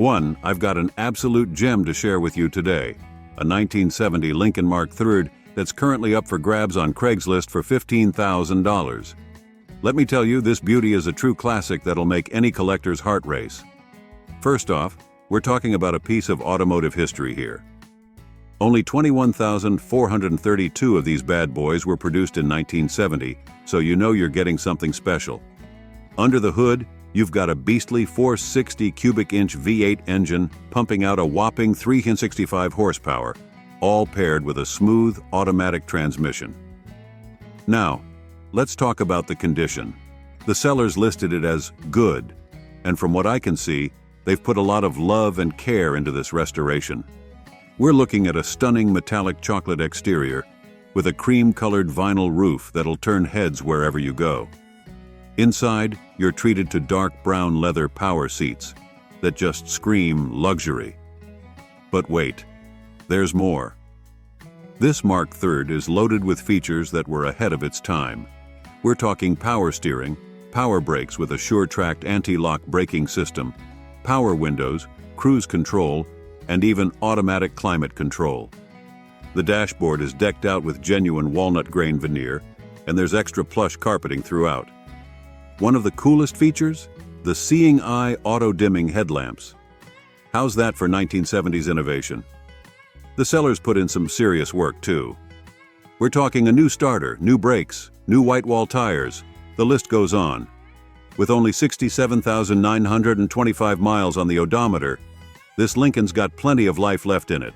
1. I've got an absolute gem to share with you today. A 1970 Lincoln Mark III that's currently up for grabs on Craigslist for $15,000. Let me tell you, this beauty is a true classic that'll make any collector's heart race. First off, we're talking about a piece of automotive history here. Only 21,432 of these bad boys were produced in 1970, so you know you're getting something special. Under the hood, you've got a beastly 460 cubic inch V8 engine pumping out a whopping 365 horsepower, all paired with a smooth automatic transmission. Now, let's talk about the condition. The sellers listed it as good, and from what I can see, they've put a lot of love and care into this restoration. We're looking at a stunning metallic chocolate exterior with a cream-colored vinyl roof that'll turn heads wherever you go. Inside, you're treated to dark brown leather power seats that just scream luxury. But wait, there's more. This Mark III is loaded with features that were ahead of its time. We're talking power steering, power brakes with a SureTrack anti-lock braking system, power windows, cruise control, and even automatic climate control. The dashboard is decked out with genuine walnut grain veneer, and there's extra plush carpeting throughout. One of the coolest features? The Seeing Eye auto-dimming headlamps. How's that for 1970s innovation? The sellers put in some serious work too. We're talking a new starter, new brakes, new white wall tires, the list goes on. With only 67,925 miles on the odometer, this Lincoln's got plenty of life left in it.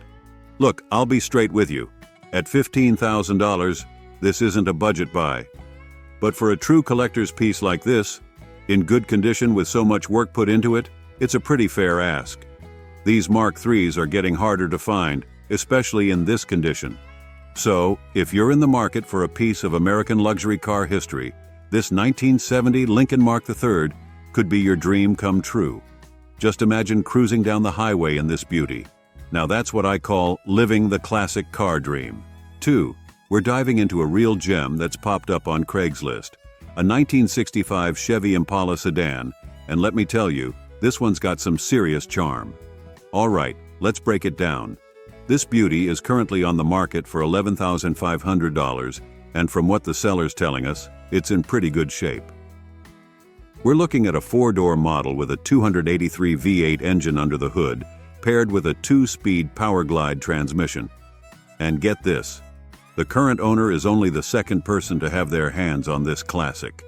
Look, I'll be straight with you. At $15,000, this isn't a budget buy. But for a true collector's piece like this, in good condition with so much work put into it, it's a pretty fair ask. These Mark IIIs are getting harder to find, especially in this condition. So, if you're in the market for a piece of American luxury car history, this 1970 Lincoln Mark III could be your dream come true. Just imagine cruising down the highway in this beauty. Now that's what I call living the classic car dream. 2. We're diving into a real gem that's popped up on Craigslist, a 1965 Chevy Impala sedan, and let me tell you, this one's got some serious charm. All right, let's break it down. This beauty is currently on the market for $11,500, and from what the seller's telling us, it's in pretty good shape. We're looking at a 4-door model with a 283 V8 engine under the hood, paired with a 2-speed Power Glide transmission. And get this, the current owner is only the second person to have their hands on this classic.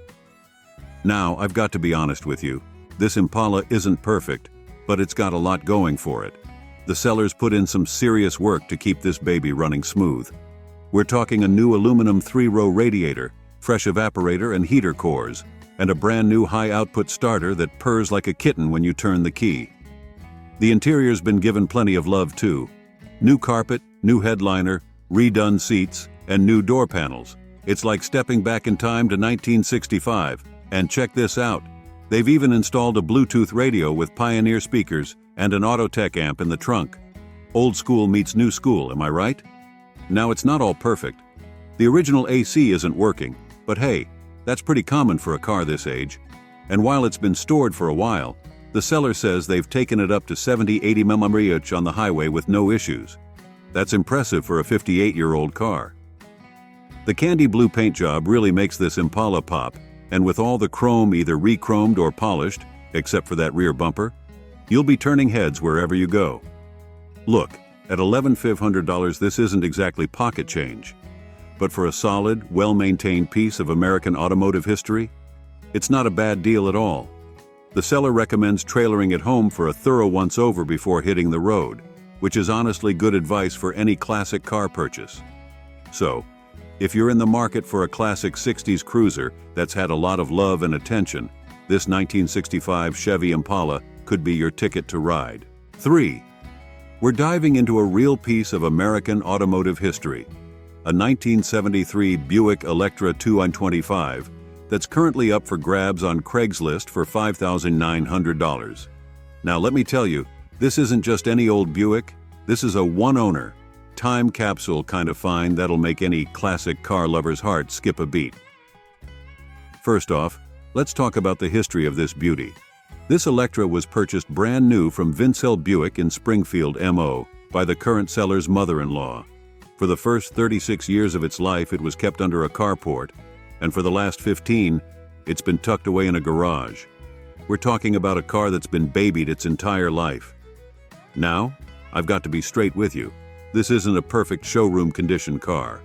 Now, I've got to be honest with you, this Impala isn't perfect, but it's got a lot going for it. The sellers put in some serious work to keep this baby running smooth. We're talking a new aluminum 3-row radiator, fresh evaporator and heater cores, and a brand new high-output starter that purrs like a kitten when you turn the key. The interior's been given plenty of love too. New carpet, new headliner, redone seats, and new door panels. It's like stepping back in time to 1965. And check this out. They've even installed a Bluetooth radio with Pioneer speakers and an Autotech amp in the trunk. Old school meets new school, am I right? Now, it's not all perfect. The original AC isn't working, but hey, that's pretty common for a car this age. And while it's been stored for a while, the seller says they've taken it up to 70-80 mph on the highway with no issues. That's impressive for a 58-year-old car. The candy blue paint job really makes this Impala pop, and with all the chrome either re-chromed or polished, except for that rear bumper, you'll be turning heads wherever you go. Look, at $11,500 this isn't exactly pocket change, but for a solid, well-maintained piece of American automotive history, it's not a bad deal at all. The seller recommends trailering it home for a thorough once-over before hitting the road, which is honestly good advice for any classic car purchase. So, if you're in the market for a classic 60s cruiser that's had a lot of love and attention, this 1965 Chevy Impala could be your ticket to ride. 3. We're diving into a real piece of American automotive history, a 1973 Buick Electra 225 that's currently up for grabs on Craigslist for $5,900. Now let me tell you, this isn't just any old Buick, this is a one-owner, time capsule kind of find that'll make any classic car lover's heart skip a beat. First off, let's talk about the history of this beauty. This Electra was purchased brand new from Vince Hill Buick in Springfield, MO, by the current seller's mother-in-law. For the first 36 years of its life, it was kept under a carport, and for the last 15, it's been tucked away in a garage. We're talking about a car that's been babied its entire life. Now, I've got to be straight with you. This isn't a perfect showroom condition car.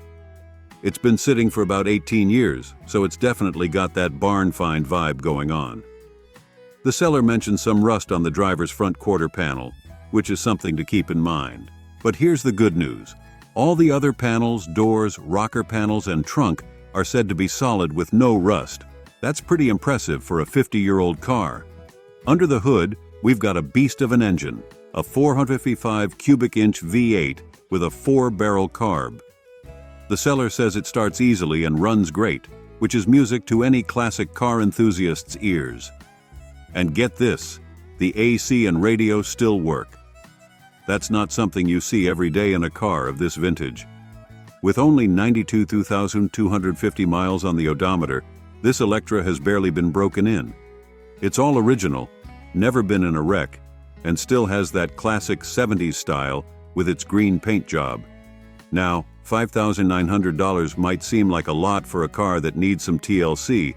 It's been sitting for about 18 years, so it's definitely got that barn find vibe going on. The seller mentioned some rust on the driver's front quarter panel, which is something to keep in mind. But here's the good news. All the other panels, doors, rocker panels, and trunk are said to be solid with no rust. That's pretty impressive for a 50-year-old car. Under the hood, we've got a beast of an engine, a 455 cubic inch V8 with a 4-barrel carb. The seller says it starts easily and runs great, which is music to any classic car enthusiast's ears. And get this, the AC and radio still work. That's not something you see every day in a car of this vintage. With only 92,250 miles on the odometer, this Electra has barely been broken in. It's all original, never been in a wreck, and still has that classic 70s style with its green paint job. Now, $5,900 might seem like a lot for a car that needs some TLC,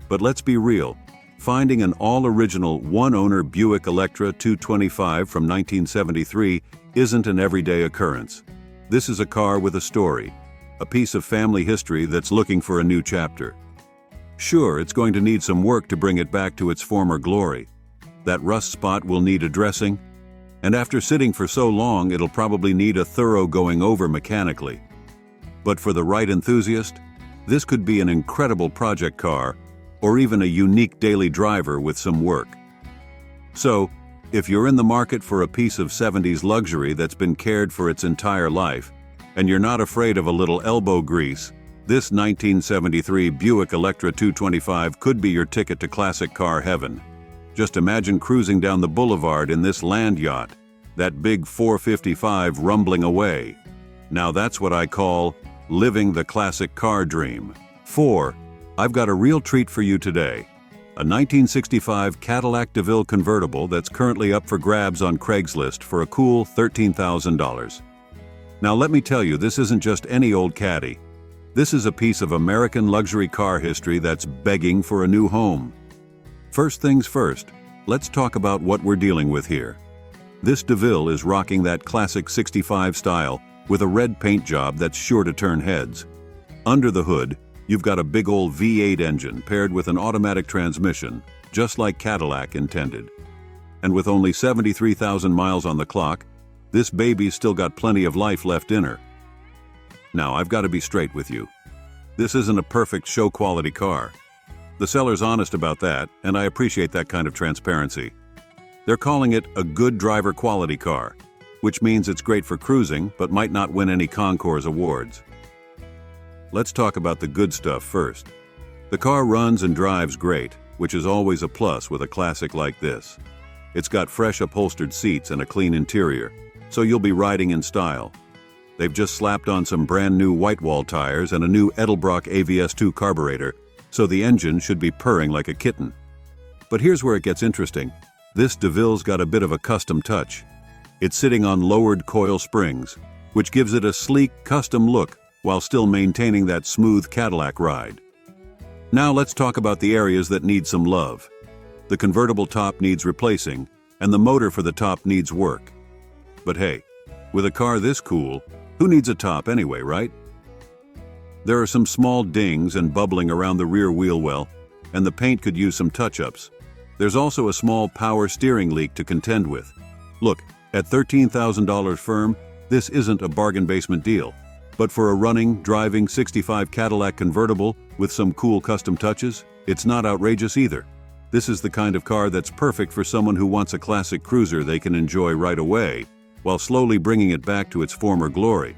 but let's be real. Finding an all-original one-owner Buick Electra 225 from 1973 isn't an everyday occurrence. This is a car with a story, a piece of family history that's looking for a new chapter. Sure, it's going to need some work to bring it back to its former glory. That rust spot will need addressing, and after sitting for so long, it'll probably need a thorough going over mechanically. But for the right enthusiast, this could be an incredible project car, or even a unique daily driver with some work. So, if you're in the market for a piece of 70s luxury that's been cared for its entire life, and you're not afraid of a little elbow grease, this 1973 Buick Electra 225 could be your ticket to classic car heaven. Just imagine cruising down the boulevard in this land yacht, that big 455 rumbling away. Now that's what I call living the classic car dream. 4. I've got a real treat for you today. A 1965 Cadillac DeVille convertible that's currently up for grabs on Craigslist for a cool $13,000. Now let me tell you, this isn't just any old caddy. This is a piece of American luxury car history that's begging for a new home. First things first, let's talk about what we're dealing with here. This DeVille is rocking that classic 65 style with a red paint job that's sure to turn heads. Under the hood, you've got a big old V8 engine paired with an automatic transmission, just like Cadillac intended. And with only 73,000 miles on the clock, this baby's still got plenty of life left in her. Now, I've got to be straight with you. This isn't a perfect show-quality car. The seller's honest about that, and I appreciate that kind of transparency. They're calling it a good driver quality car, which means it's great for cruising, but might not win any Concours awards. Let's talk about the good stuff first. The car runs and drives great, which is always a plus with a classic like this. It's got fresh upholstered seats and a clean interior, so you'll be riding in style. They've just slapped on some brand new white wall tires and a new Edelbrock AVS2 carburetor, so the engine should be purring like a kitten. But here's where it gets interesting. This DeVille's got a bit of a custom touch. It's sitting on lowered coil springs, which gives it a sleek, custom look while still maintaining that smooth Cadillac ride. Now let's talk about the areas that need some love. The convertible top needs replacing, and the motor for the top needs work. But hey, with a car this cool, who needs a top anyway, right? There are some small dings and bubbling around the rear wheel well, and the paint could use some touch-ups. There's also a small power steering leak to contend with. Look, at $13,000 firm, this isn't a bargain basement deal. But for a running, driving 65 Cadillac convertible with some cool custom touches, it's not outrageous either. This is the kind of car that's perfect for someone who wants a classic cruiser they can enjoy right away, while slowly bringing it back to its former glory.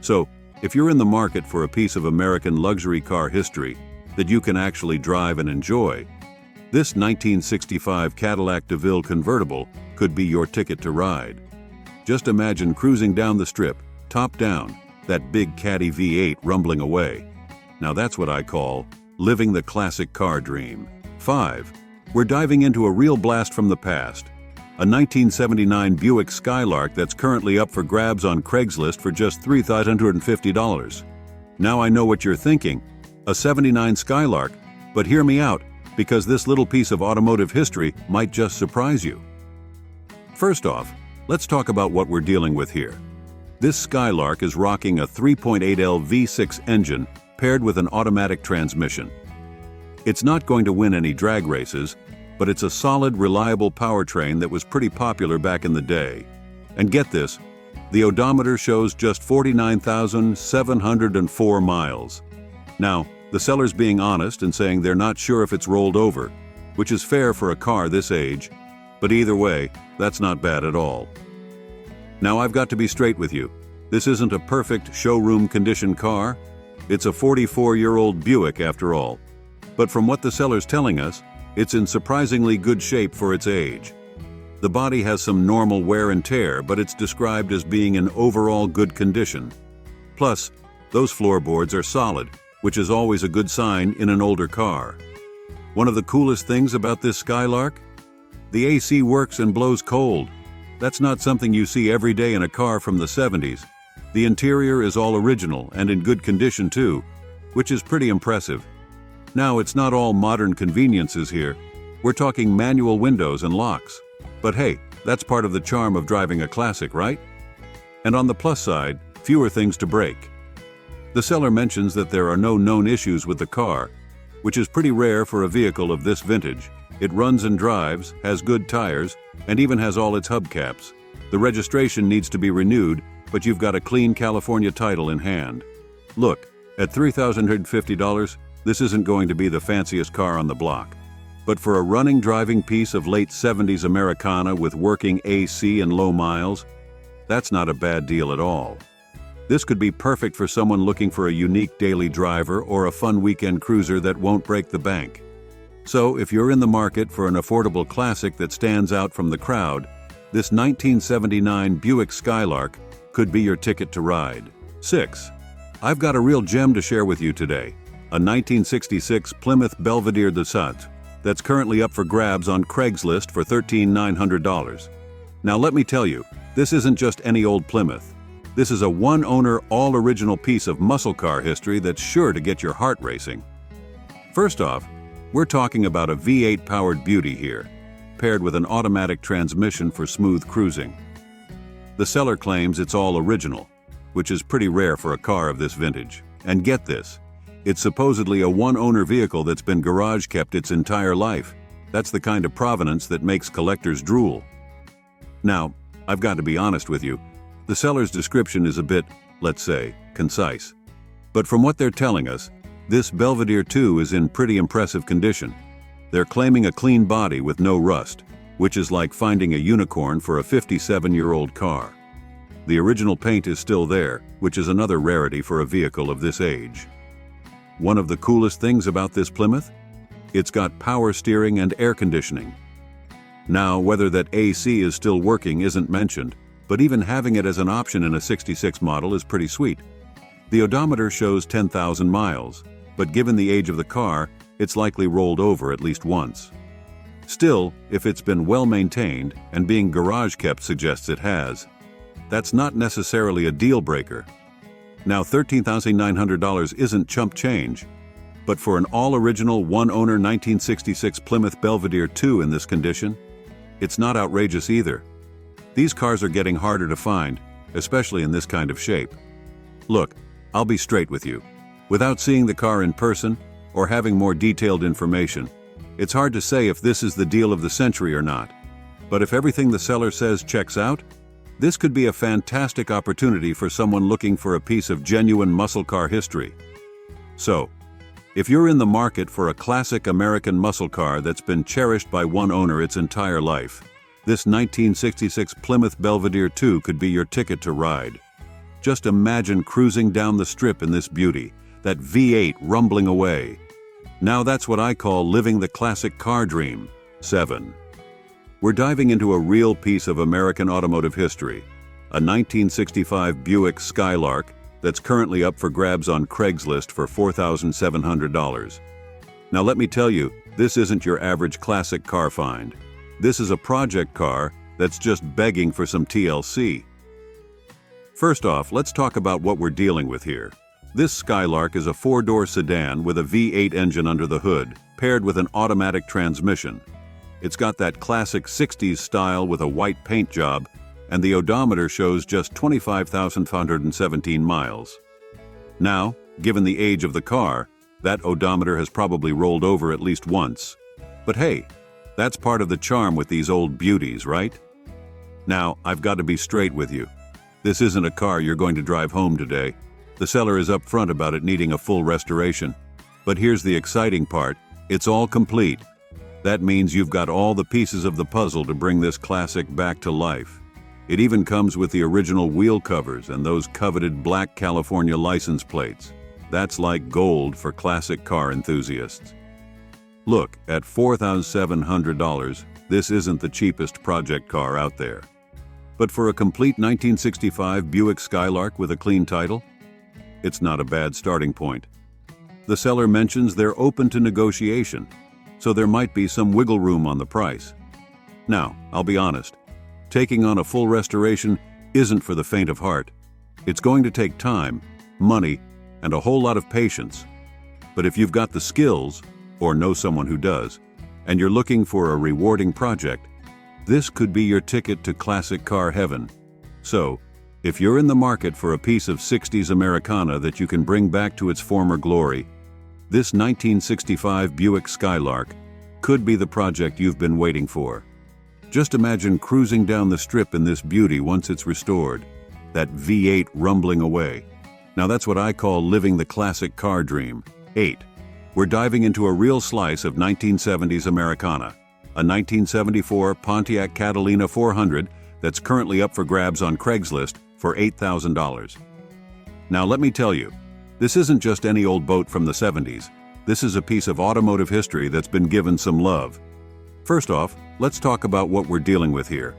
So, if you're in the market for a piece of American luxury car history that you can actually drive and enjoy, this 1965 Cadillac DeVille convertible could be your ticket to ride. Just imagine cruising down the strip, top down, that big Caddy V8 rumbling away. Now that's what I call living the classic car dream. 5. We're diving into a real blast from the past. A 1979 Buick Skylark that's currently up for grabs on Craigslist for just $3,550. Now I know what you're thinking. A 79 Skylark, but hear me out, because this little piece of automotive history might just surprise you. First off, let's talk about what we're dealing with here. This Skylark is rocking a 3.8L V6 engine paired with an automatic transmission. It's not going to win any drag races, but it's a solid, reliable powertrain that was pretty popular back in the day. And get this, the odometer shows just 49,704 miles. Now, the seller's being honest and saying they're not sure if it's rolled over, which is fair for a car this age, but either way, that's not bad at all. Now I've got to be straight with you. This isn't a perfect showroom condition car. It's a 44-year-old Buick after all. But from what the seller's telling us, it's in surprisingly good shape for its age. The body has some normal wear and tear, but it's described as being in overall good condition. Plus, those floorboards are solid, which is always a good sign in an older car. One of the coolest things about this Skylark? The AC works and blows cold. That's not something you see every day in a car from the 70s. The interior is all original and in good condition too, which is pretty impressive. Now, it's not all modern conveniences here. We're talking manual windows and locks. But hey, that's part of the charm of driving a classic, right? And on the plus side, fewer things to break. The seller mentions that there are no known issues with the car, which is pretty rare for a vehicle of this vintage. It runs and drives, has good tires, and even has all its hubcaps. The registration needs to be renewed, but you've got a clean California title in hand. Look, at $3,150, this isn't going to be the fanciest car on the block. But for a running driving piece of late 70s Americana with working AC and low miles, that's not a bad deal at all. This could be perfect for someone looking for a unique daily driver or a fun weekend cruiser that won't break the bank. So if you're in the market for an affordable classic that stands out from the crowd, this 1979 Buick Skylark could be your ticket to ride. 6. I've got a real gem to share with you today. A 1966 Plymouth Belvedere Descent that's currently up for grabs on Craigslist for $13,900. Now let me tell you, this isn't just any old Plymouth. This is a one-owner, all-original piece of muscle car history that's sure to get your heart racing. First off, we're talking about a V8-powered beauty here, paired with an automatic transmission for smooth cruising. The seller claims it's all original, which is pretty rare for a car of this vintage. And get this, it's supposedly a one-owner vehicle that's been garage-kept its entire life. That's the kind of provenance that makes collectors drool. Now, I've got to be honest with you. The seller's description is a bit, let's say, concise. But from what they're telling us, this Belvedere 2 is in pretty impressive condition. They're claiming a clean body with no rust, which is like finding a unicorn for a 57-year-old car. The original paint is still there, which is another rarity for a vehicle of this age. One of the coolest things about this Plymouth? It's got power steering and air conditioning. Now, whether that AC is still working isn't mentioned, but even having it as an option in a 66 model is pretty sweet. The odometer shows 10,000 miles, but given the age of the car, it's likely rolled over at least once. Still, if it's been well maintained, and being garage kept suggests it has, that's not necessarily a deal breaker. Now, $13,900 isn't chump change, but for an all-original one-owner 1966 Plymouth Belvedere 2 in this condition, it's not outrageous either. These cars are getting harder to find, especially in this kind of shape. Look, I'll be straight with you. Without seeing the car in person or having more detailed information, it's hard to say if this is the deal of the century or not. But if everything the seller says checks out, this could be a fantastic opportunity for someone looking for a piece of genuine muscle car history. So, if you're in the market for a classic American muscle car that's been cherished by one owner its entire life, this 1966 Plymouth Belvedere 2 could be your ticket to ride. Just imagine cruising down the strip in this beauty, that V8 rumbling away. Now that's what I call living the classic car dream. 7. We're diving into a real piece of American automotive history, a 1965 Buick Skylark that's currently up for grabs on Craigslist for $4,700. Now let me tell you, this isn't your average classic car find. This is a project car that's just begging for some TLC. First off, let's talk about what we're dealing with here. This Skylark is a 4-door sedan with a V8 engine under the hood, paired with an automatic transmission. It's got that classic 60s style with a white paint job, and the odometer shows just 25,517 miles. Now, given the age of the car, that odometer has probably rolled over at least once. But hey, that's part of the charm with these old beauties, right? Now, I've got to be straight with you. This isn't a car you're going to drive home today. The seller is upfront about it needing a full restoration. But here's the exciting part. It's all complete. That means you've got all the pieces of the puzzle to bring this classic back to life. It even comes with the original wheel covers and those coveted black California license plates. That's like gold for classic car enthusiasts. Look, at $4,700, this isn't the cheapest project car out there. But for a complete 1965 Buick Skylark with a clean title, it's not a bad starting point. The seller mentions they're open to negotiation, so there might be some wiggle room on the price. Now, I'll be honest, taking on a full restoration isn't for the faint of heart. It's going to take time, money, and a whole lot of patience. But if you've got the skills, or know someone who does, and you're looking for a rewarding project, this could be your ticket to classic car heaven. So, if you're in the market for a piece of 60s Americana that you can bring back to its former glory, this 1965 Buick Skylark could be the project you've been waiting for. Just imagine cruising down the strip in this beauty once it's restored, that V8 rumbling away. Now that's what I call living the classic car dream. 8. We're diving into a real slice of 1970s Americana, a 1974 Pontiac Catalina 400 that's currently up for grabs on Craigslist for $8,000. Now let me tell you, this isn't just any old boat from the 70s. This is a piece of automotive history that's been given some love. First off, let's talk about what we're dealing with here.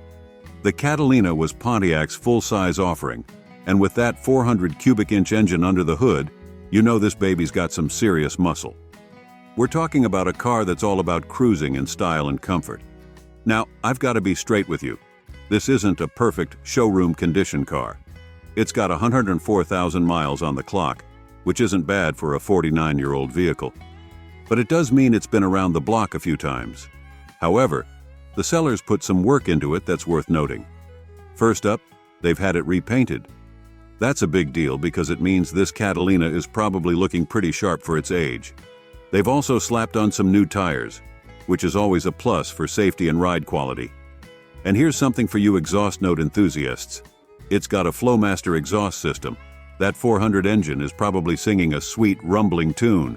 The Catalina was Pontiac's full-size offering, and with that 400 cubic inch engine under the hood, you know this baby's got some serious muscle. We're talking about a car that's all about cruising in style and comfort. Now, I've got to be straight with you. This isn't a perfect showroom condition car. It's got 104,000 miles on the clock, which isn't bad for a 49-year-old vehicle. But it does mean it's been around the block a few times. However, the sellers put some work into it that's worth noting. First up, they've had it repainted. That's a big deal because it means this Catalina is probably looking pretty sharp for its age. They've also slapped on some new tires, which is always a plus for safety and ride quality. And here's something for you exhaust note enthusiasts. It's got a Flowmaster exhaust system. That 400 engine is probably singing a sweet, rumbling tune.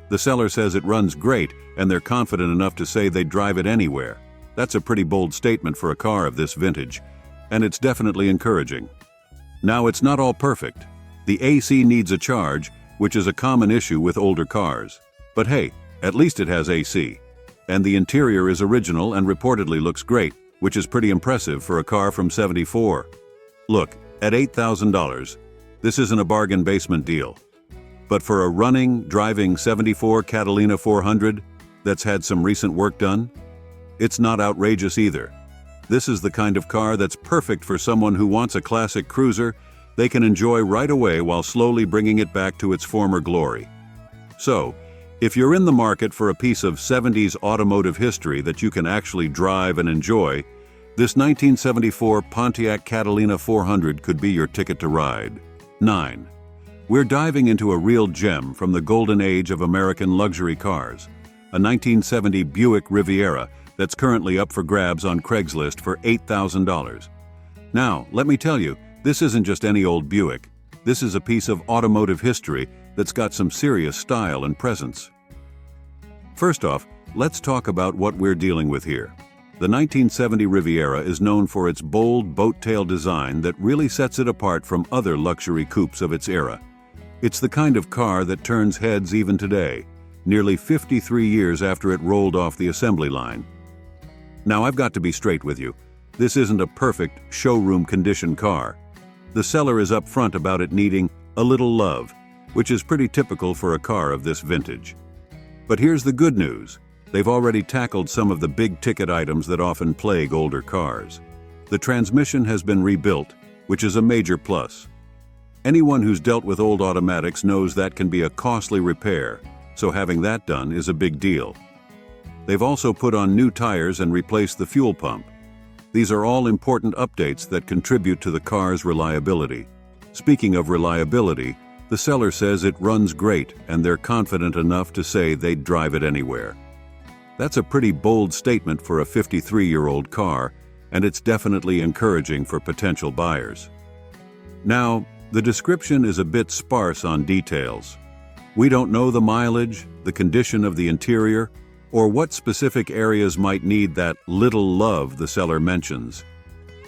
The seller says it runs great, and they're confident enough to say they'd drive it anywhere. That's a pretty bold statement for a car of this vintage, and it's definitely encouraging. Now, it's not all perfect. The AC needs a charge, which is a common issue with older cars. But hey, at least it has AC. And the interior is original and reportedly looks great, which is pretty impressive for a car from '74. Look, at $8,000, this isn't a bargain basement deal. But for a running, driving '74 Catalina 400 that's had some recent work done, it's not outrageous either. This is the kind of car that's perfect for someone who wants a classic cruiser they can enjoy right away while slowly bringing it back to its former glory. So, if you're in the market for a piece of 70s automotive history that you can actually drive and enjoy, this 1974 Pontiac Catalina 400 could be your ticket to ride. 9. We're diving into a real gem from the golden age of American luxury cars, a 1970 Buick Riviera that's currently up for grabs on Craigslist for $8,000. Now, let me tell you, this isn't just any old Buick. This is a piece of automotive history that's got some serious style and presence. First off, let's talk about what we're dealing with here. The 1970 Riviera is known for its bold boat-tail design that really sets it apart from other luxury coupes of its era. It's the kind of car that turns heads even today, nearly 53 years after it rolled off the assembly line. Now, I've got to be straight with you. This isn't a perfect showroom condition car. The seller is upfront about it needing a little love, which is pretty typical for a car of this vintage. But here's the good news. They've already tackled some of the big-ticket items that often plague older cars. The transmission has been rebuilt, which is a major plus. Anyone who's dealt with old automatics knows that can be a costly repair, so having that done is a big deal. They've also put on new tires and replaced the fuel pump. These are all important updates that contribute to the car's reliability. Speaking of reliability, the seller says it runs great and they're confident enough to say they'd drive it anywhere. That's a pretty bold statement for a 53-year-old car, and it's definitely encouraging for potential buyers. Now, the description is a bit sparse on details. We don't know the mileage, the condition of the interior, or what specific areas might need that little love the seller mentions.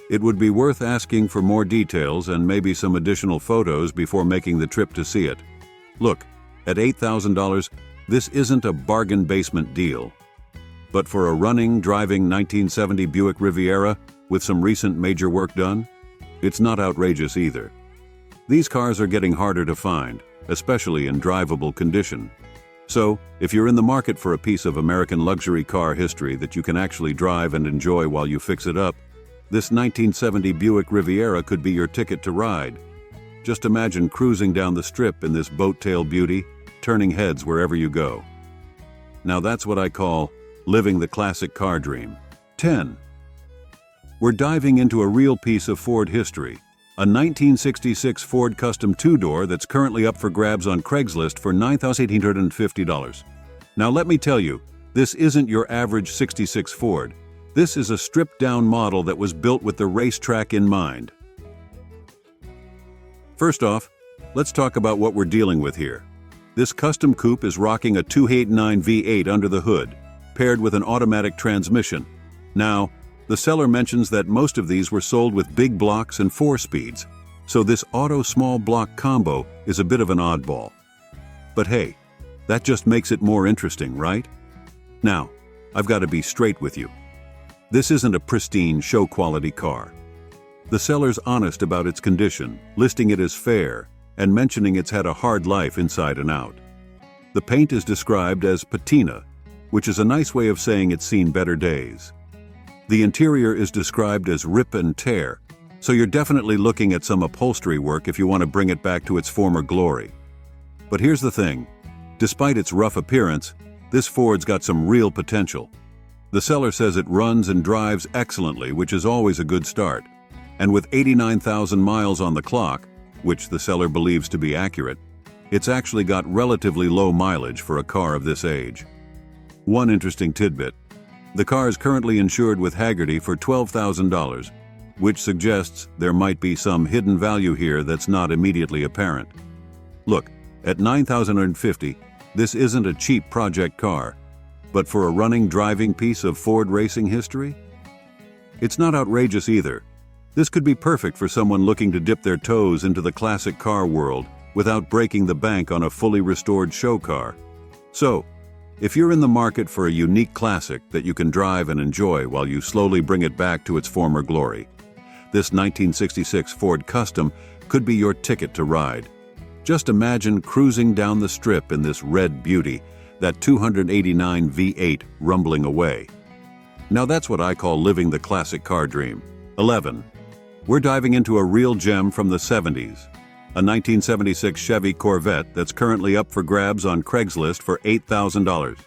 It would be worth asking for more details and maybe some additional photos before making the trip to see it. Look, at $8,000, this isn't a bargain basement deal. But for a running, driving 1970 Buick Riviera with some recent major work done, it's not outrageous either. These cars are getting harder to find, especially in drivable condition. So, if you're in the market for a piece of American luxury car history that you can actually drive and enjoy while you fix it up, this 1970 Buick Riviera could be your ticket to ride. Just imagine cruising down the strip in this boat-tail beauty, turning heads wherever you go. Now that's what I call living the classic car dream. 10. We're diving into a real piece of Ford history, a 1966 Ford Custom two-door that's currently up for grabs on Craigslist for $9,850. Now let me tell you, this isn't your average 66 Ford. This is a stripped-down model that was built with the racetrack in mind. First off, let's talk about what we're dealing with here. This custom coupe is rocking a 289 V8 under the hood, paired with an automatic transmission. Now, the seller mentions that most of these were sold with big blocks and 4-speeds, so this auto small block combo is a bit of an oddball. But hey, that just makes it more interesting, right? Now, I've got to be straight with you. This isn't a pristine show-quality car. The seller's honest about its condition, listing it as fair, and mentioning it's had a hard life inside and out. The paint is described as patina, which is a nice way of saying it's seen better days. The interior is described as rip and tear, so you're definitely looking at some upholstery work if you want to bring it back to its former glory. But here's the thing, despite its rough appearance, this Ford's got some real potential. The seller says it runs and drives excellently, which is always a good start. And with 89,000 miles on the clock, which the seller believes to be accurate, it's actually got relatively low mileage for a car of this age. One interesting tidbit, the car is currently insured with Haggerty for $12,000, which suggests there might be some hidden value here that's not immediately apparent. Look, at $9,050, this isn't a cheap project car, but for a running, driving piece of Ford racing history? It's not outrageous either. This could be perfect for someone looking to dip their toes into the classic car world without breaking the bank on a fully restored show car. So, if you're in the market for a unique classic that you can drive and enjoy while you slowly bring it back to its former glory, this 1966 Ford Custom could be your ticket to ride. Just imagine cruising down the strip in this red beauty, that 289 V8 rumbling away. Now that's what I call living the classic car dream. 11. We're diving into a real gem from the 70s, a 1976 Chevy Corvette that's currently up for grabs on Craigslist for $8,000.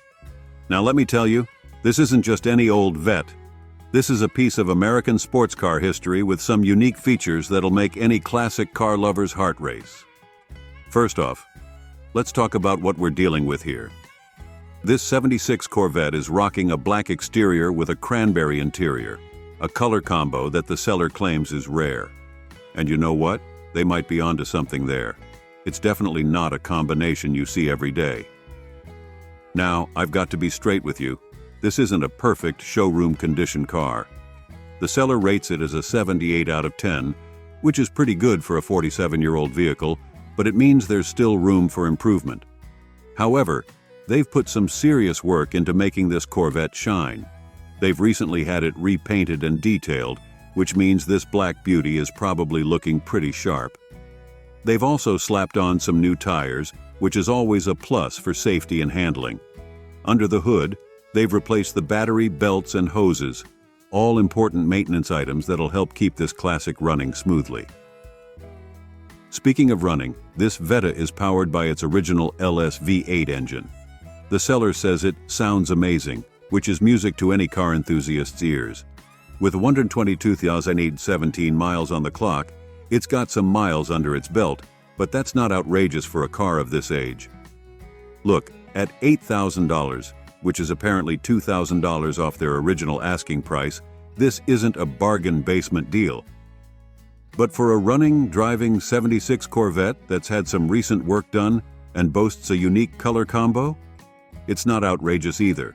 Now let me tell you, this isn't just any old vet. This is a piece of American sports car history with some unique features that'll make any classic car lover's heart race. First off, let's talk about what we're dealing with here. This 76 Corvette is rocking a black exterior with a cranberry interior, a color combo that the seller claims is rare. And you know what? They might be onto something there. It's definitely not a combination you see every day. Now, I've got to be straight with you. This isn't a perfect showroom condition car. The seller rates it as a 78 out of 10, which is pretty good for a 47-year-old vehicle, but it means there's still room for improvement. However, they've put some serious work into making this Corvette shine. They've recently had it repainted and detailed, which means this black beauty is probably looking pretty sharp. They've also slapped on some new tires, which is always a plus for safety and handling. Under the hood, they've replaced the battery, belts, and hoses, all important maintenance items that'll help keep this classic running smoothly. Speaking of running, this Vetta is powered by its original LS V8 engine. The seller says it sounds amazing, which is music to any car enthusiast's ears. With 122,017 miles on the clock, it's got some miles under its belt, but that's not outrageous for a car of this age. Look, at $8,000, which is apparently $2,000 off their original asking price, this isn't a bargain basement deal. But for a running, driving 76 Corvette that's had some recent work done and boasts a unique color combo, it's not outrageous either.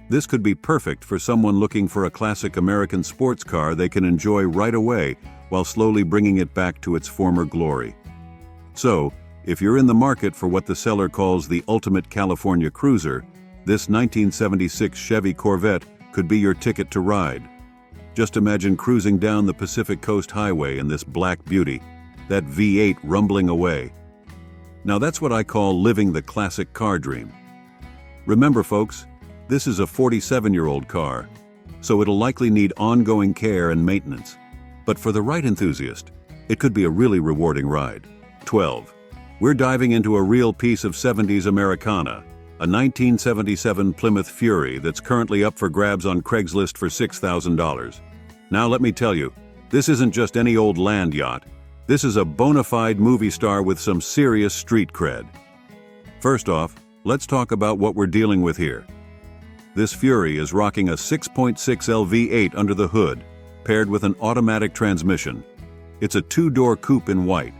This could be perfect for someone looking for a classic American sports car they can enjoy right away while slowly bringing it back to its former glory. So, if you're in the market for what the seller calls the ultimate California cruiser, this 1976 Chevy Corvette could be your ticket to ride. Just imagine cruising down the Pacific Coast Highway in this black beauty, that V8 rumbling away. Now that's what I call living the classic car dream. Remember folks, this is a 47-year-old car, so it'll likely need ongoing care and maintenance. But for the right enthusiast, it could be a really rewarding ride. 12. We're diving into a real piece of 70s Americana, a 1977 Plymouth Fury that's currently up for grabs on Craigslist for $6,000. Now let me tell you, this isn't just any old land yacht. This is a bona fide movie star with some serious street cred. First off, let's talk about what we're dealing with here. This Fury is rocking a 6.6L V8 under the hood, paired with an automatic transmission. It's a two-door coupe in white,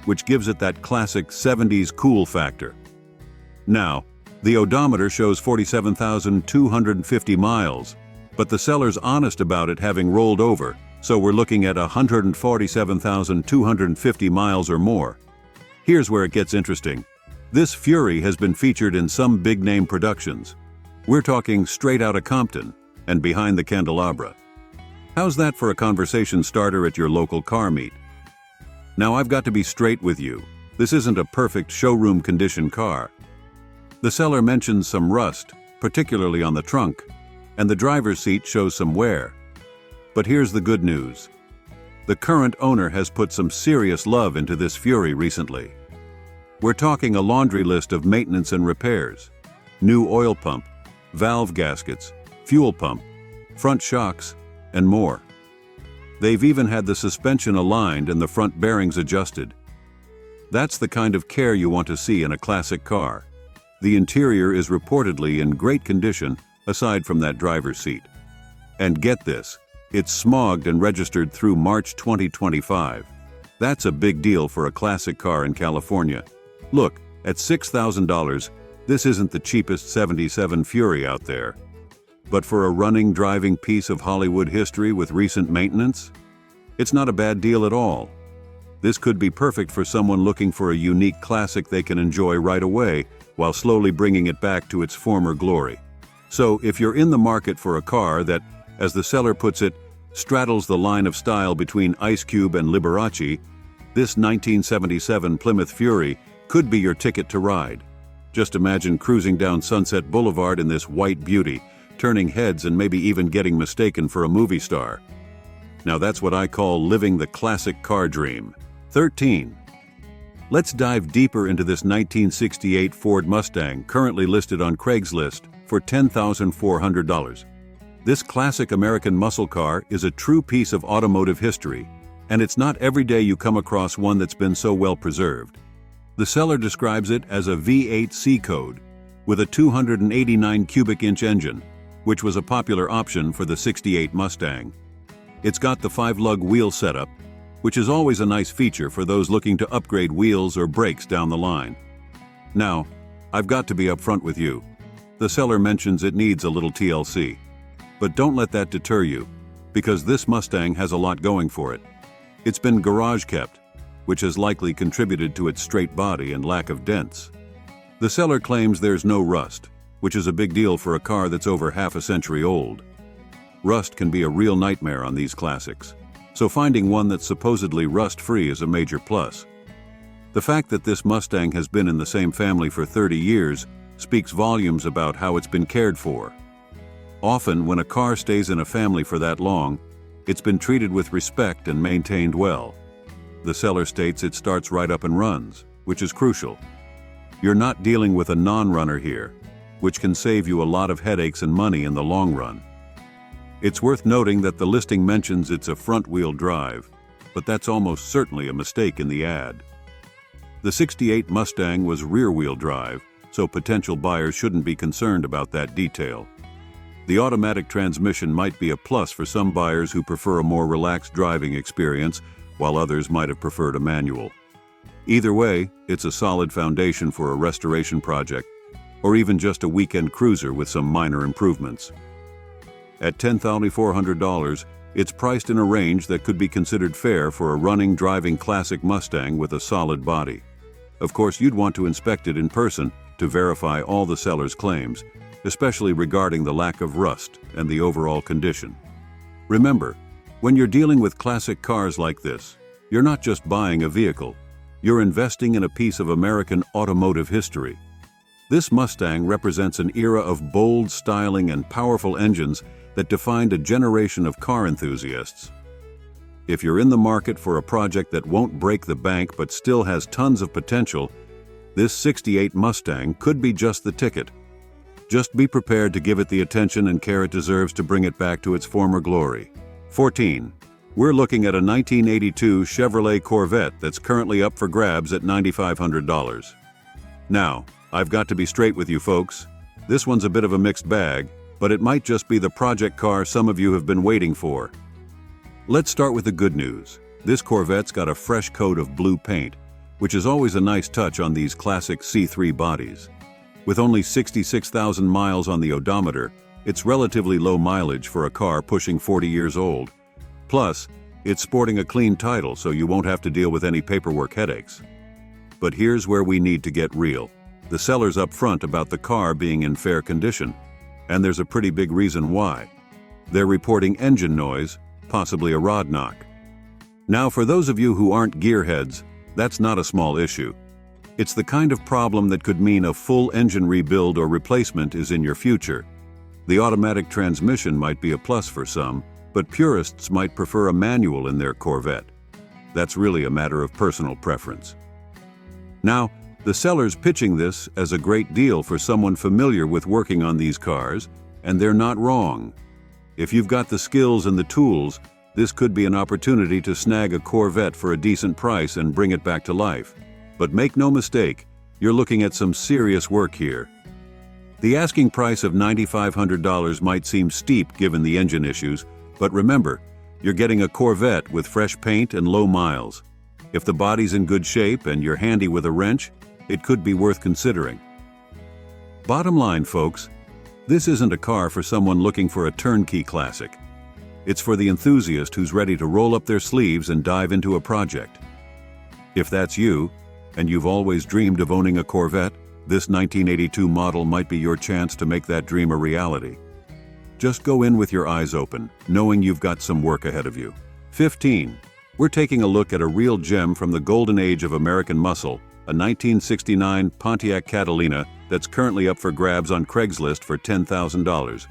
which gives it that classic 70s cool factor. Now, the odometer shows 47,250 miles, but the seller's honest about it having rolled over, so we're looking at 147,250 miles or more. Here's where it gets interesting. This Fury has been featured in some big-name productions. We're talking Straight Outta Compton and Behind the Candelabra. How's that for a conversation starter at your local car meet? Now I've got to be straight with you. This isn't a perfect showroom condition car. The seller mentions some rust, particularly on the trunk, and the driver's seat shows some wear. But here's the good news. The current owner has put some serious love into this Fury recently. We're talking a laundry list of maintenance and repairs. New oil pump, valve gaskets, fuel pump, front shocks, and more. They've even had the suspension aligned and the front bearings adjusted. That's the kind of care you want to see in a classic car. The interior is reportedly in great condition, aside from that driver's seat. And get this, it's smogged and registered through March 2025. That's a big deal for a classic car in California. Look, at $6,000, this isn't the cheapest 77 Fury out there. But for a running, driving piece of Hollywood history with recent maintenance, it's not a bad deal at all. This could be perfect for someone looking for a unique classic they can enjoy right away while slowly bringing it back to its former glory. So if you're in the market for a car that, as the seller puts it, straddles the line of style between Ice Cube and Liberace, this 1977 Plymouth Fury could be your ticket to ride. Just imagine cruising down Sunset Boulevard in this white beauty, turning heads and maybe even getting mistaken for a movie star. Now that's what I call living the classic car dream. 13. Let's dive deeper into this 1968 Ford Mustang currently listed on Craigslist for $10,400. This classic American muscle car is a true piece of automotive history, and it's not every day you come across one that's been so well preserved. The seller describes it as a V8 C-Code with a 289 cubic inch engine, which was a popular option for the '68 Mustang. It's got the 5-lug wheel setup, which is always a nice feature for those looking to upgrade wheels or brakes down the line. Now, I've got to be upfront with you. The seller mentions it needs a little TLC. But don't let that deter you, because this Mustang has a lot going for it. It's been garage kept, which has likely contributed to its straight body and lack of dents. The seller claims there's no rust, which is a big deal for a car that's over half a century old. Rust can be a real nightmare on these classics, so finding one that's supposedly rust-free is a major plus. The fact that this Mustang has been in the same family for 30 years speaks volumes about how it's been cared for. Often, when a car stays in a family for that long, it's been treated with respect and maintained well. The seller states it starts right up and runs, which is crucial. You're not dealing with a non-runner here, which can save you a lot of headaches and money in the long run. It's worth noting that the listing mentions it's a front-wheel drive, but that's almost certainly a mistake in the ad. The '68 Mustang was rear-wheel drive, so potential buyers shouldn't be concerned about that detail. The automatic transmission might be a plus for some buyers who prefer a more relaxed driving experience, while others might have preferred a manual. Either way, it's a solid foundation for a restoration project, or even just a weekend cruiser with some minor improvements. At $10,400, it's priced in a range that could be considered fair for a running, driving classic Mustang with a solid body. Of course, you'd want to inspect it in person to verify all the seller's claims, especially regarding the lack of rust and the overall condition. Remember, when you're dealing with classic cars like this, you're not just buying a vehicle, you're investing in a piece of American automotive history. This Mustang represents an era of bold styling and powerful engines that defined a generation of car enthusiasts. If you're in the market for a project that won't break the bank but still has tons of potential, this '68 Mustang could be just the ticket. Just be prepared to give it the attention and care it deserves to bring it back to its former glory. 14. We're looking at a 1982 Chevrolet Corvette that's currently up for grabs at $9,500. Now, I've got to be straight with you folks. This one's a bit of a mixed bag, but it might just be the project car some of you have been waiting for. Let's start with the good news. This Corvette's got a fresh coat of blue paint, which is always a nice touch on these classic C3 bodies. With only 66,000 miles on the odometer, it's relatively low mileage for a car pushing 40 years old. Plus, it's sporting a clean title, so you won't have to deal with any paperwork headaches. But here's where we need to get real. The seller's upfront about the car being in fair condition, and there's a pretty big reason why. They're reporting engine noise, possibly a rod knock. Now, for those of you who aren't gearheads, that's not a small issue. It's the kind of problem that could mean a full engine rebuild or replacement is in your future. The automatic transmission might be a plus for some, but purists might prefer a manual in their Corvette. That's really a matter of personal preference. Now, the seller's pitching this as a great deal for someone familiar with working on these cars, and they're not wrong. If you've got the skills and the tools, this could be an opportunity to snag a Corvette for a decent price and bring it back to life. But make no mistake, you're looking at some serious work here. The asking price of $9,500 might seem steep given the engine issues, but remember, you're getting a Corvette with fresh paint and low miles. If the body's in good shape and you're handy with a wrench, it could be worth considering. Bottom line, folks, this isn't a car for someone looking for a turnkey classic. It's for the enthusiast who's ready to roll up their sleeves and dive into a project. If that's you, and you've always dreamed of owning a Corvette, this 1982 model might be your chance to make that dream a reality. Just go in with your eyes open, knowing you've got some work ahead of you. 15. We're taking a look at a real gem from the golden age of American muscle, a 1969 Pontiac Catalina that's currently up for grabs on Craigslist for $10,000.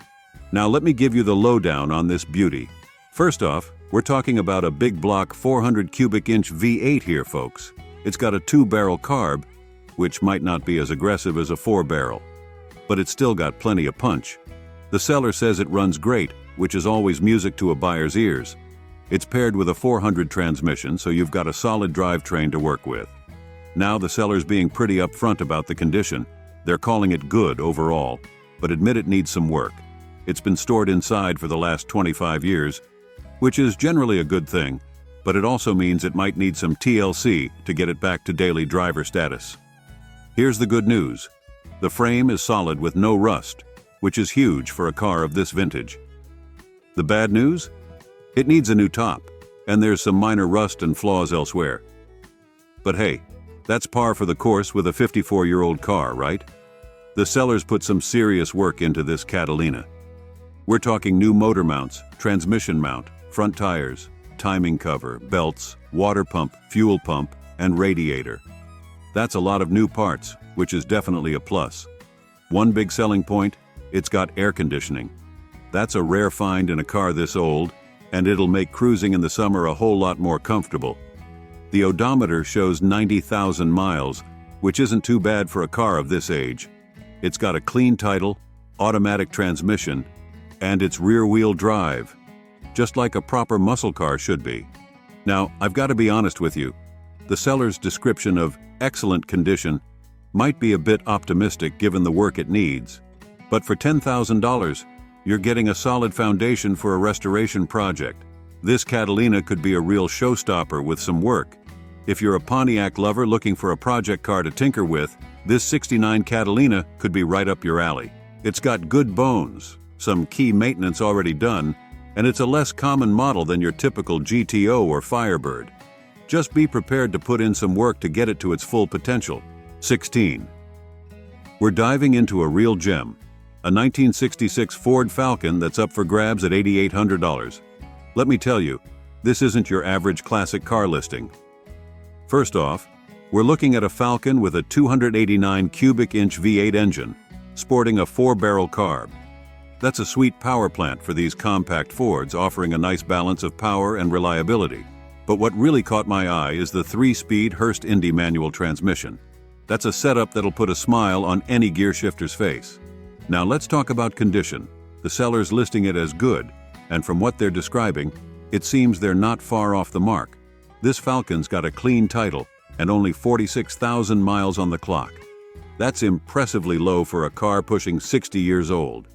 Now let me give you the lowdown on this beauty. First off, we're talking about a big block 400 cubic inch V8 here, folks. It's got a 2-barrel carb, which might not be as aggressive as a 4-barrel, but it's still got plenty of punch. The seller says it runs great, which is always music to a buyer's ears. It's paired with a 400 transmission, so you've got a solid drivetrain to work with. Now the seller's being pretty upfront about the condition. They're calling it good overall, but admit it needs some work. It's been stored inside for the last 25 years, which is generally a good thing, but it also means it might need some TLC to get it back to daily driver status. Here's the good news. The frame is solid with no rust, which is huge for a car of this vintage. The bad news? It needs a new top, and there's some minor rust and flaws elsewhere. But hey, that's par for the course with a 54-year-old car, right? The seller's put some serious work into this Catalina. We're talking new motor mounts, transmission mount, front tires, timing cover, belts, water pump, fuel pump, and radiator. That's a lot of new parts, which is definitely a plus. One big selling point, it's got air conditioning. That's a rare find in a car this old, and it'll make cruising in the summer a whole lot more comfortable. The odometer shows 90,000 miles, which isn't too bad for a car of this age. It's got a clean title, automatic transmission, and it's rear-wheel drive, just like a proper muscle car should be. Now, I've got to be honest with you. The seller's description of excellent condition might be a bit optimistic given the work it needs, but for $10,000, you're getting a solid foundation for a restoration project. This Catalina could be a real showstopper with some work. If you're a Pontiac lover looking for a project car to tinker with, this '69 Catalina could be right up your alley. It's got good bones, some key maintenance already done, and it's a less common model than your typical GTO or Firebird. Just be prepared to put in some work to get it to its full potential. 16. We're diving into a real gem, a 1966 Ford Falcon that's up for grabs at $8,800. Let me tell you, this isn't your average classic car listing. First off, we're looking at a Falcon with a 289 cubic inch V8 engine, sporting a 4-barrel carb. That's a sweet power plant for these compact Fords, offering a nice balance of power and reliability. But what really caught my eye is the 3-speed Hurst Indy manual transmission. That's a setup that'll put a smile on any gear shifter's face. Now let's talk about condition. The seller's listing it as good, and from what they're describing, it seems they're not far off the mark. This Falcon's got a clean title and only 46,000 miles on the clock. That's impressively low for a car pushing 60 years old.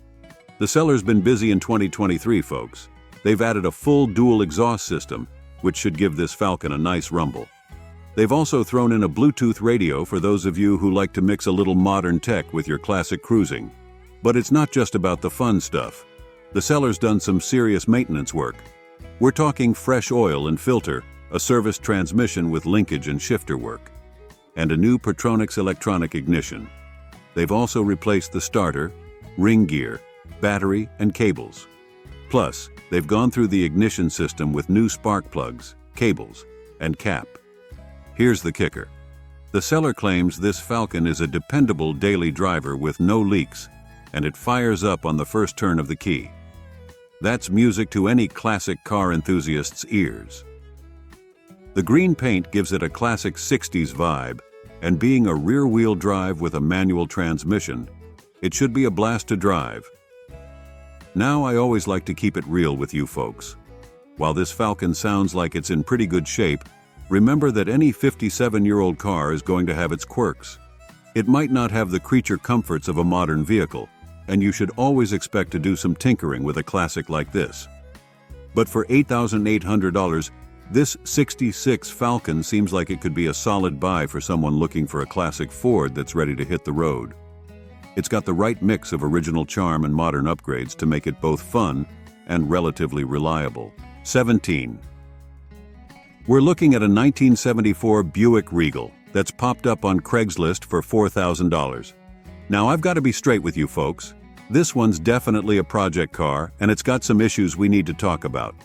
The seller's been busy in 2023, folks. They've added a full dual exhaust system, which should give this Falcon a nice rumble. They've also thrown in a Bluetooth radio for those of you who like to mix a little modern tech with your classic cruising. But it's not just about the fun stuff. The seller's done some serious maintenance work. We're talking fresh oil and filter, a serviced transmission with linkage and shifter work, and a new Petronix electronic ignition. They've also replaced the starter, ring gear, battery, and cables. Plus, they've gone through the ignition system with new spark plugs, cables, and cap. Here's the kicker. The seller claims this Falcon is a dependable daily driver with no leaks, and it fires up on the first turn of the key. That's music to any classic car enthusiast's ears. The green paint gives it a classic 60s vibe, and being a rear-wheel drive with a manual transmission, it should be a blast to drive. Now, I always like to keep it real with you folks. While this Falcon sounds like it's in pretty good shape, remember that any 57-year-old car is going to have its quirks. It might not have the creature comforts of a modern vehicle, and you should always expect to do some tinkering with a classic like this. But for $8,800, this '66 Falcon seems like it could be a solid buy for someone looking for a classic Ford that's ready to hit the road. It's got the right mix of original charm and modern upgrades to make it both fun and relatively reliable. 17. We're looking at a 1974 Buick Regal that's popped up on Craigslist for $4,000. Now, I've got to be straight with you folks. This one's definitely a project car, and it's got some issues we need to talk about.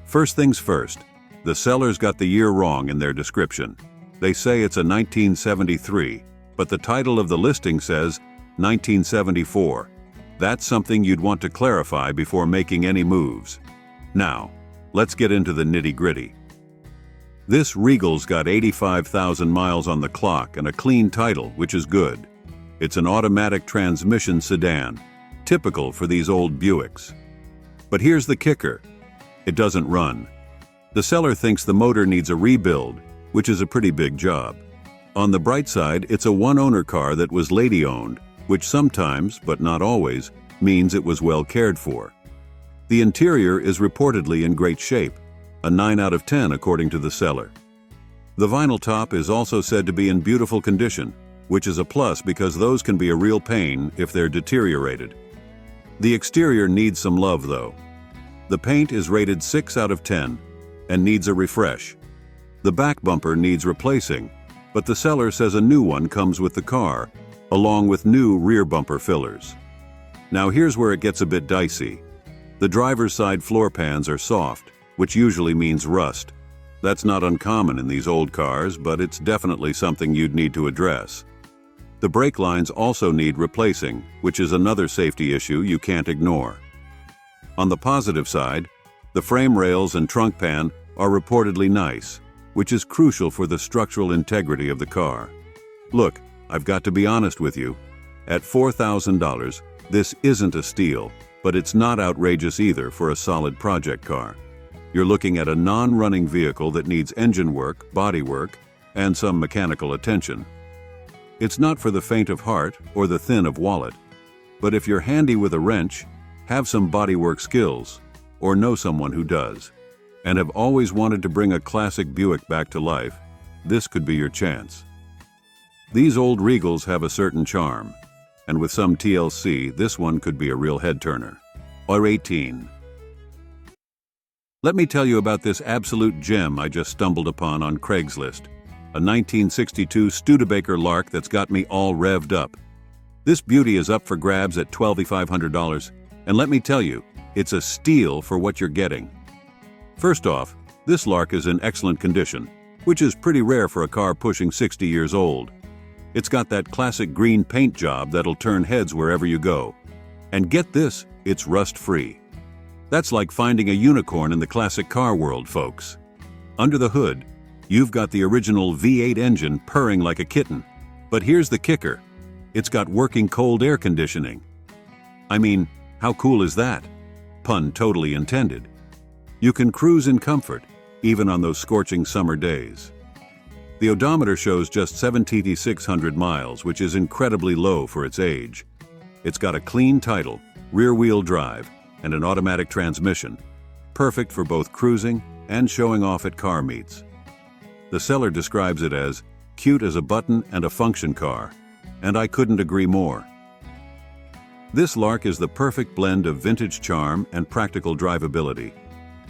First things first, the seller's got the year wrong in their description. They say it's a 1973, but the title of the listing says 1974. That's something you'd want to clarify before making any moves. Now, let's get into the nitty-gritty. This Regal's got 85,000 miles on the clock and a clean title, which is good. It's an automatic transmission sedan, typical for these old Buicks. But here's the kicker. It doesn't run. The seller thinks the motor needs a rebuild, which is a pretty big job. On the bright side, it's a one-owner car that was lady-owned, which sometimes, but not always, means it was well cared for. The interior is reportedly in great shape, a 9 out of 10 according to the seller. The vinyl top is also said to be in beautiful condition, which is a plus because those can be a real pain if they're deteriorated. The exterior needs some love though. The paint is rated 6 out of 10 and needs a refresh. The back bumper needs replacing, but the seller says a new one comes with the car, along with new rear bumper fillers. Now here's where it gets a bit dicey. The driver's side floor pans are soft, which usually means rust. That's not uncommon in these old cars, but it's definitely something you'd need to address. The brake lines also need replacing, which is another safety issue you can't ignore. On the positive side, the frame rails and trunk pan are reportedly nice, which is crucial for the structural integrity of the car. Look, I've got to be honest with you. At $4,000, this isn't a steal, but it's not outrageous either for a solid project car. You're looking at a non-running vehicle that needs engine work, body work, and some mechanical attention. It's not for the faint of heart or the thin of wallet, but if you're handy with a wrench, have some bodywork skills, or know someone who does, and have always wanted to bring a classic Buick back to life, this could be your chance. These old Regals have a certain charm, and with some TLC, this one could be a real head-turner. Or 18. Let me tell you about this absolute gem I just stumbled upon on Craigslist. A 1962 Studebaker Lark that's got me all revved up. This beauty is up for grabs at $12,500, and let me tell you, it's a steal for what you're getting. First off, this Lark is in excellent condition, which is pretty rare for a car pushing 60 years old. It's got that classic green paint job that'll turn heads wherever you go. And get this, it's rust-free. That's like finding a unicorn in the classic car world, folks. Under the hood, you've got the original V8 engine purring like a kitten. But here's the kicker. It's got working cold air conditioning. I mean, how cool is that? Pun totally intended. You can cruise in comfort, even on those scorching summer days. The odometer shows just 7,600 miles, which is incredibly low for its age. It's got a clean title, rear-wheel drive, and an automatic transmission, perfect for both cruising and showing off at car meets. The seller describes it as cute as a button and a function car, and I couldn't agree more. This Lark is the perfect blend of vintage charm and practical drivability.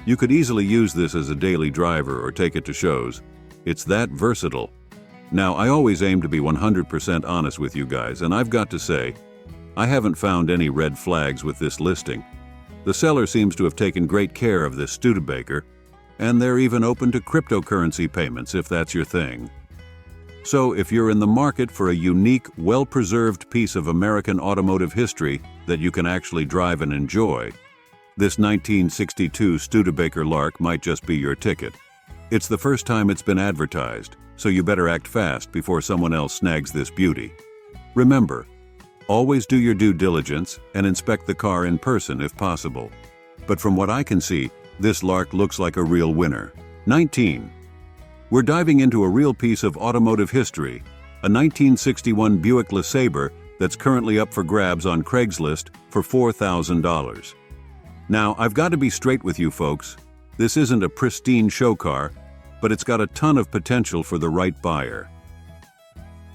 You could easily use this as a daily driver or take it to shows. It's that versatile. Now, I always aim to be 100% honest with you guys, and I've got to say, I haven't found any red flags with this listing. The seller seems to have taken great care of this Studebaker, and they're even open to cryptocurrency payments if that's your thing. So if you're in the market for a unique, well-preserved piece of American automotive history that you can actually drive and enjoy, this 1962 Studebaker Lark might just be your ticket. It's the first time it's been advertised, so you better act fast before someone else snags this beauty. Remember, always do your due diligence and inspect the car in person if possible. But from what I can see, this Lark looks like a real winner. 19. We're diving into a real piece of automotive history, a 1961 Buick LeSabre that's currently up for grabs on Craigslist for $4,000. Now, I've got to be straight with you folks. This isn't a pristine show car, but it's got a ton of potential for the right buyer.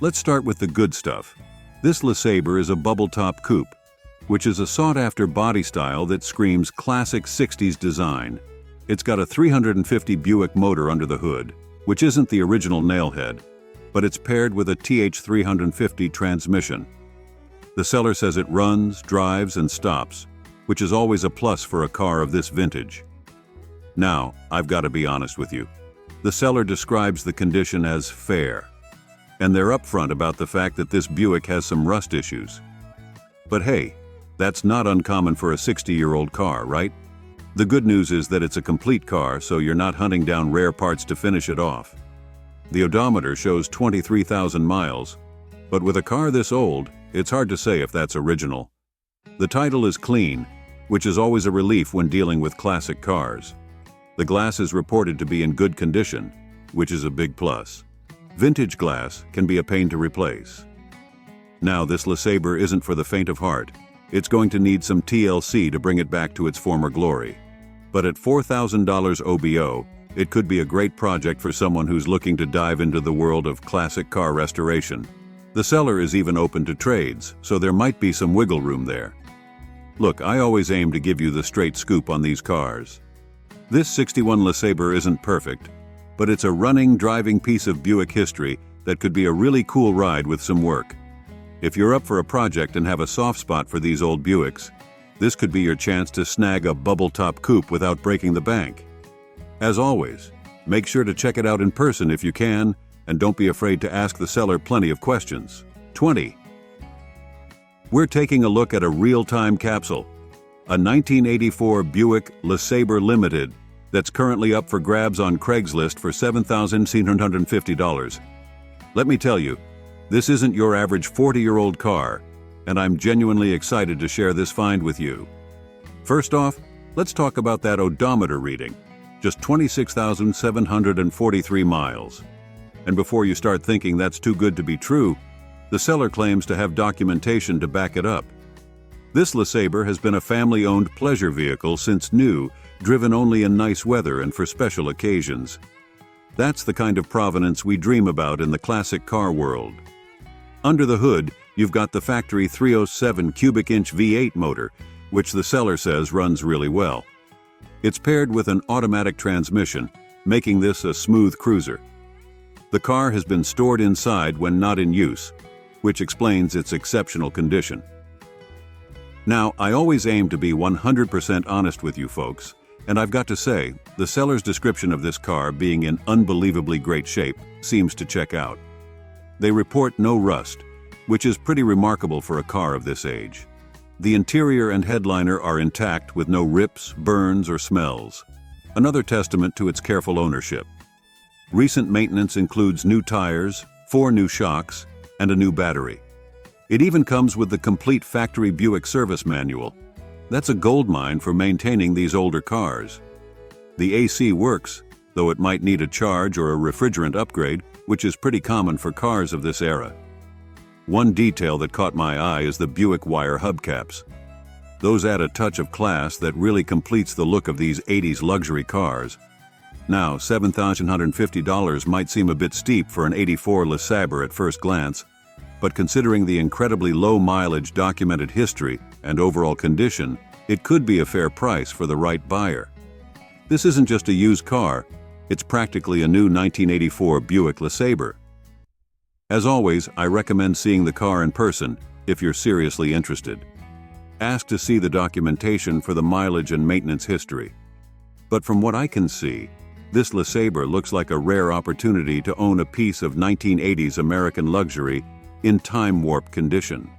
Let's start with the good stuff. This LeSabre is a bubble-top coupe, which is a sought-after body style that screams classic 60s design. It's got a 350 Buick motor under the hood, which isn't the original nailhead, but it's paired with a TH350 transmission. The seller says it runs, drives, and stops, which is always a plus for a car of this vintage. Now, I've got to be honest with you. The seller describes the condition as fair, and they're upfront about the fact that this Buick has some rust issues. But hey, that's not uncommon for a 60-year-old car, right? The good news is that it's a complete car, so you're not hunting down rare parts to finish it off. The odometer shows 23,000 miles, but with a car this old, it's hard to say if that's original. The title is clean, which is always a relief when dealing with classic cars. The glass is reported to be in good condition, which is a big plus. Vintage glass can be a pain to replace. Now, this LeSabre isn't for the faint of heart. It's going to need some TLC to bring it back to its former glory. But at $4,000 OBO, it could be a great project for someone who's looking to dive into the world of classic car restoration. The seller is even open to trades, so there might be some wiggle room there. Look, I always aim to give you the straight scoop on these cars. This 61 LeSabre isn't perfect, but it's a running, driving piece of Buick history that could be a really cool ride with some work. If you're up for a project and have a soft spot for these old Buicks, this could be your chance to snag a bubble-top coupe without breaking the bank. As always, make sure to check it out in person if you can, and don't be afraid to ask the seller plenty of questions. 20. We're taking a look at a real-time capsule, a 1984 Buick LeSabre Limited that's currently up for grabs on Craigslist for $7,750. Let me tell you, this isn't your average 40-year-old car, and I'm genuinely excited to share this find with you. First off, let's talk about that odometer reading, just 26,743 miles. And before you start thinking that's too good to be true, the seller claims to have documentation to back it up. This LeSabre has been a family-owned pleasure vehicle since new, driven only in nice weather and for special occasions. That's the kind of provenance we dream about in the classic car world. Under the hood, you've got the factory 307 cubic inch V8 motor, which the seller says runs really well. It's paired with an automatic transmission, making this a smooth cruiser. The car has been stored inside when not in use, which explains its exceptional condition. Now, I always aim to be 100% honest with you folks, and I've got to say, the seller's description of this car being in unbelievably great shape seems to check out. They report no rust, which is pretty remarkable for a car of this age. The interior and headliner are intact with no rips, burns, or smells, another testament to its careful ownership. Recent maintenance includes new tires, 4 new shocks, and a new battery. It even comes with the complete factory Buick service manual. That's a goldmine for maintaining these older cars. The AC works, though it might need a charge or a refrigerant upgrade, which is pretty common for cars of this era. One detail that caught my eye is the Buick wire hubcaps. Those add a touch of class that really completes the look of these 80s luxury cars. Now, $7,150 might seem a bit steep for an '84 LeSabre at first glance, but considering the incredibly low mileage documented history and overall condition, it could be a fair price for the right buyer. This isn't just a used car, it's practically a new 1984 Buick LeSabre. As always, I recommend seeing the car in person if you're seriously interested. Ask to see the documentation for the mileage and maintenance history. But from what I can see, this LeSabre looks like a rare opportunity to own a piece of 1980s American luxury in time warp condition.